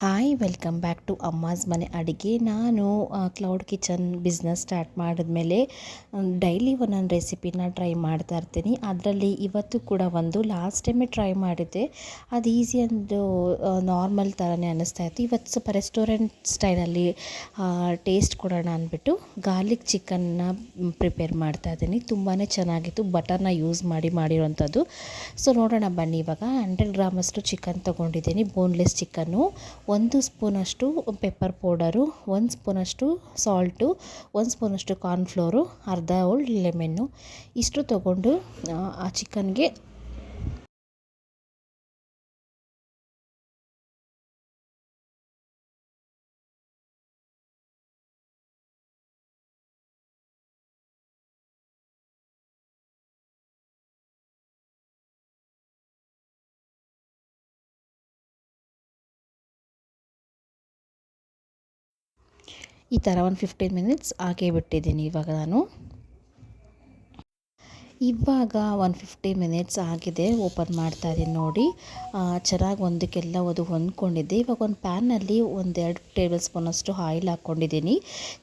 Hi welcome back to ಅಮ್ಮಾಸ್ ಮನೆ ಅಡುಗೆ. ನಾನು ಕ್ಲೌಡ್ ಕಿಚನ್ ಬಿಸ್ನೆಸ್ ಸ್ಟಾರ್ಟ್ ಮಾಡಿದ್ಮೇಲೆ ಡೈಲಿ ಒಂದೊಂದು ರೆಸಿಪಿನ ಟ್ರೈ ಮಾಡ್ತಾ ಇರ್ತೀನಿ. ಅದರಲ್ಲಿ ಇವತ್ತು ಕೂಡ ಒಂದು ಲಾಸ್ಟ್ ಟೈಮೇ ಟ್ರೈ ಮಾಡಿದ್ದೆ. ಅದು ಈಸಿ ಒಂದು ನಾರ್ಮಲ್ ಥರನೇ ಅನ್ನಿಸ್ತಾ ಇತ್ತು. ಇವತ್ತು ಸ್ವಲ್ಪ ರೆಸ್ಟೋರೆಂಟ್ ಸ್ಟೈಲಲ್ಲಿ ಟೇಸ್ಟ್ ಕೊಡೋಣ ಅಂದ್ಬಿಟ್ಟು ಗಾರ್ಲಿಕ್ ಚಿಕನ್ನ ಪ್ರಿಪೇರ್ ಮಾಡ್ತಾ ಇದ್ದೀನಿ. ತುಂಬಾ ಚೆನ್ನಾಗಿತ್ತು, ಬಟರ್ನ ಯೂಸ್ ಮಾಡಿರೋವಂಥದ್ದು. ಸೊ ನೋಡೋಣ ಬನ್ನಿ. ಇವಾಗ 100 ಗ್ರಾಮಷ್ಟು ಚಿಕನ್ ತೊಗೊಂಡಿದ್ದೀನಿ, ಬೋನ್ಲೆಸ್ ಚಿಕನ್ನು. 1 ಸ್ಪೂನಷ್ಟು ಪೆಪ್ಪರ್ ಪೌಡರು, 1 ಸ್ಪೂನಷ್ಟು ಸಾಲ್ಟು, 1 ಸ್ಪೂನಷ್ಟು ಕಾರ್ನ್ಫ್ಲೋರು, ಅರ್ಧ ಹೋಳು ಲೆಮೆನ್ನು ಇಷ್ಟು ತೊಗೊಂಡು ಆ ಚಿಕನ್ಗೆ ಈ ಥರ ಒಂದು 15 ಮಿನಿಟ್ಸ್ ಹಾಕೇ ಬಿಟ್ಟಿದ್ದೀನಿ. ಇವಾಗ ಒಂದು 15 ಮಿನಿಟ್ಸ್ ಆಗಿದೆ. ಓಪನ್ ಮಾಡ್ತಾ ಇದ್ದೀನಿ ನೋಡಿ. ಚೆನ್ನಾಗಿ ಒಂದಕ್ಕೆಲ್ಲ ಹೊಂದ್ಕೊಂಡಿದ್ದೆ. ಇವಾಗ ಒಂದು ಪ್ಯಾನಲ್ಲಿ 1-2 ಟೇಬಲ್ ಸ್ಪೂನಷ್ಟು ಆಯಿಲ್ ಹಾಕ್ಕೊಂಡಿದ್ದೀನಿ.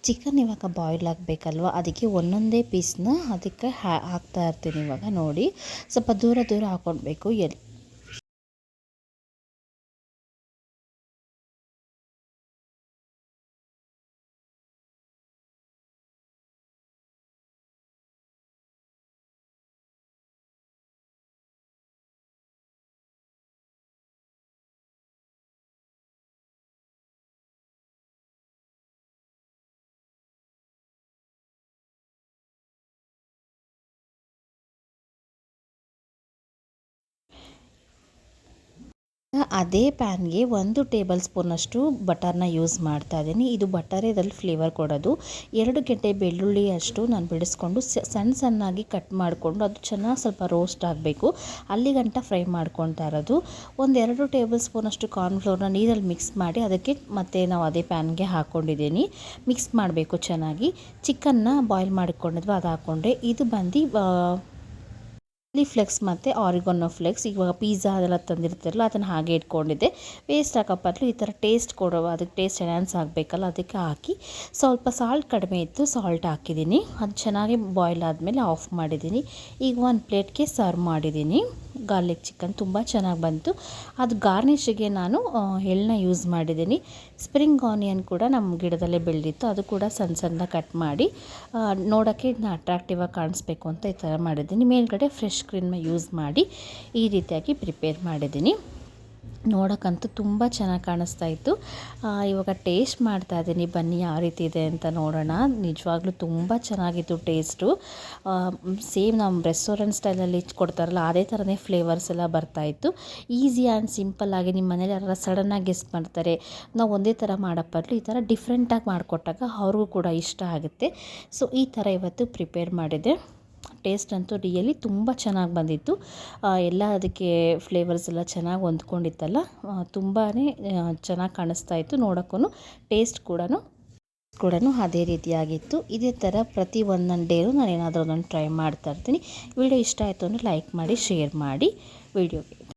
ಚಿಕನ್ ಇವಾಗ ಬಾಯ್ಲ್ ಆಗಬೇಕಲ್ವ, ಅದಕ್ಕೆ ಒಂದೊಂದೇ ಪೀಸ್ನ ಅದಕ್ಕೆ ಹಾಕ್ತಾ ಇರ್ತೀನಿ. ಇವಾಗ ನೋಡಿ, ಸ್ವಲ್ಪ ದೂರ ಹಾಕ್ಕೊಳ್ಬೇಕು. ಅದೇ ಪ್ಯಾನ್ಗೆ 1 ಟೇಬಲ್ ಸ್ಪೂನಷ್ಟು ಬಟರ್ನ ಯೂಸ್ ಮಾಡ್ತಾ ಇದ್ದೀನಿ. ಇದು ಬಟರೇ ಇದರಲ್ಲಿ ಫ್ಲೇವರ್ ಕೊಡೋದು. 2 ಗೆಡ್ಡೆ ಬೆಳ್ಳುಳ್ಳಿ ಅಷ್ಟು ನಾನು ಬಿಡಿಸ್ಕೊಂಡು ಸಣ್ಣಾಗಿ ಕಟ್ ಮಾಡಿಕೊಂಡು ಅದು ಚೆನ್ನಾಗಿ ಸ್ವಲ್ಪ ರೋಸ್ಟ್ ಆಗಬೇಕು, ಅಲ್ಲಿಗಂಟ ಫ್ರೈ ಮಾಡ್ಕೊತಾ ಇರೋದು. 1-2 ಟೇಬಲ್ ಸ್ಪೂನಷ್ಟು ಕಾರ್ನ್ಫ್ಲೋರ್ನ ನೀರಲ್ಲಿ ಮಿಕ್ಸ್ ಮಾಡಿ ಅದಕ್ಕೆ ಮತ್ತೆ ನಾವು ಅದೇ ಪ್ಯಾನ್ಗೆ ಹಾಕ್ಕೊಂಡಿದ್ದೀನಿ. ಮಿಕ್ಸ್ ಮಾಡಬೇಕು ಚೆನ್ನಾಗಿ. ಚಿಕನ್ನ ಬಾಯ್ಲ್ ಮಾಡಿಕೊಂಡಿದ್ವಿ, ಅದು ಹಾಕ್ಕೊಂಡೆ. ಇದು ಬಂದು ಚಿಲ್ಲಿ ಫ್ಲೆಕ್ಸ್ ಮತ್ತು ಆರಿಗೊನೋ ಫ್ಲೆಕ್ಸ್. ಇವಾಗ ಪಿಜ್ಜಾ ಅದೆಲ್ಲ ತಂದಿರ್ತಾರಲ್ಲ, ಅದನ್ನು ಹಾಗೆ ಇಟ್ಕೊಂಡಿದ್ದೆ. ವೇಸ್ಟ್ ಹಾಕೋಬದಲು ಈ ಥರ ಟೇಸ್ಟ್ ಅದಕ್ಕೆ ಟೇಸ್ಟ್ ಎನ್ಹಾನ್ಸ್ ಆಗಬೇಕಲ್ಲ, ಅದಕ್ಕೆ ಹಾಕಿ. ಸ್ವಲ್ಪ ಸಾಲ್ಟ್ ಕಡಿಮೆ ಇತ್ತು, ಸಾಲ್ಟ್ ಹಾಕಿದ್ದೀನಿ. ಅದು ಚೆನ್ನಾಗಿ ಬಾಯ್ಲ್ ಆದಮೇಲೆ ಆಫ್ ಮಾಡಿದ್ದೀನಿ. ಈಗ ಒಂದು ಪ್ಲೇಟ್ಗೆ ಸರ್ವ್ ಮಾಡಿದ್ದೀನಿ. ಗಾರ್ಲಿಕ್ ಚಿಕನ್ ತುಂಬ ಚೆನ್ನಾಗಿ ಬಂತು. ಅದು ಗಾರ್ನಿಷಿಗೆ ನಾನು ಎಳ್ಳನ್ನ ಯೂಸ್ ಮಾಡಿದ್ದೀನಿ. ಸ್ಪ್ರಿಂಗ್ ಆನಿಯನ್ ಕೂಡ ನಮ್ಮ ಗಿಡದಲ್ಲೇ ಬೆಳೆದಿತ್ತು, ಅದು ಕೂಡ ಸಣ್ಣ ಕಟ್ ಮಾಡಿ ನೋಡೋಕ್ಕೆ ಇದನ್ನ ಅಟ್ರಾಕ್ಟಿವ್ ಆಗಿ ಕಾಣಿಸ್ಬೇಕು ಅಂತ ಈ ಥರ ಮಾಡಿದ್ದೀನಿ. ಮೇಲ್ಗಡೆ ಫ್ರೆಶ್ ಕ್ರೀಮ್ನ ಯೂಸ್ ಮಾಡಿ ಈ ರೀತಿಯಾಗಿ ಪ್ರಿಪೇರ್ ಮಾಡಿದ್ದೀನಿ. ನೋಡೋಕ್ಕಂತೂ ತುಂಬ ಚೆನ್ನಾಗಿ ಕಾಣಿಸ್ತಾ ಇತ್ತು. ಇವಾಗ ಟೇಸ್ಟ್ ಮಾಡ್ತಾ ಇದ್ದೀನಿ, ಬನ್ನಿ ಯಾವ ರೀತಿ ಇದೆ ಅಂತ ನೋಡೋಣ. ನಿಜವಾಗ್ಲೂ ತುಂಬ ಚೆನ್ನಾಗಿತ್ತು ಟೇಸ್ಟು. ಸೇಮ್ ನಮ್ಮ ರೆಸ್ಟೋರೆಂಟ್ ಸ್ಟೈಲಲ್ಲಿ ಕೊಡ್ತಾರಲ್ಲ ಅದೇ ಥರನೇ ಫ್ಲೇವರ್ಸ್ ಎಲ್ಲ ಬರ್ತಾಯಿತ್ತು. ಈಸಿ ಆ್ಯಂಡ್ ಸಿಂಪಲ್ಲಾಗಿ ನಿಮ್ಮ ಮನೇಲಿ ಯಾರು ಸಡನ್ನಾಗಿ ಗೆಸ್ಟ್ ಮಾಡ್ತಾರೆ, ನಾವು ಒಂದೇ ಥರ ಮಾಡೋ ಬದಲು ಈ ಥರ ಡಿಫ್ರೆಂಟಾಗಿ ಮಾಡಿಕೊಟ್ಟಾಗ ಅವ್ರಿಗೂ ಕೂಡ ಇಷ್ಟ ಆಗುತ್ತೆ. ಸೊ ಈ ಥರ ಇವತ್ತು ಪ್ರಿಪೇರ್ ಮಾಡಿದೆ. ಟೇಸ್ಟ್ ಅಂತೂ ರಿಯಲಿ ತುಂಬ ಚೆನ್ನಾಗಿ ಬಂದಿತ್ತು. ಎಲ್ಲ ಅದಕ್ಕೆ ಫ್ಲೇವರ್ಸ್ ಎಲ್ಲ ಚೆನ್ನಾಗಿ ಹೊಂದ್ಕೊಂಡಿತ್ತಲ್ಲ, ತುಂಬಾ ಚೆನ್ನಾಗಿ ಕಾಣಿಸ್ತಾ ಇತ್ತು ನೋಡೋಕ್ಕೂ. ಟೇಸ್ಟ್ ಕೂಡ ಅದೇ ರೀತಿಯಾಗಿತ್ತು. ಇದೇ ಥರ ಪ್ರತಿ ಒಂದೊಂದು ಡೇನು ನಾನು ಏನಾದರೂ ಒಂದೊಂದು ಟ್ರೈ ಮಾಡ್ತಾಯಿರ್ತೀನಿ. ವಿಡಿಯೋ ಇಷ್ಟ ಆಯಿತು ಅಂದರೆ ಲೈಕ್ ಮಾಡಿ, ಶೇರ್ ಮಾಡಿ ವಿಡಿಯೋಗೆ.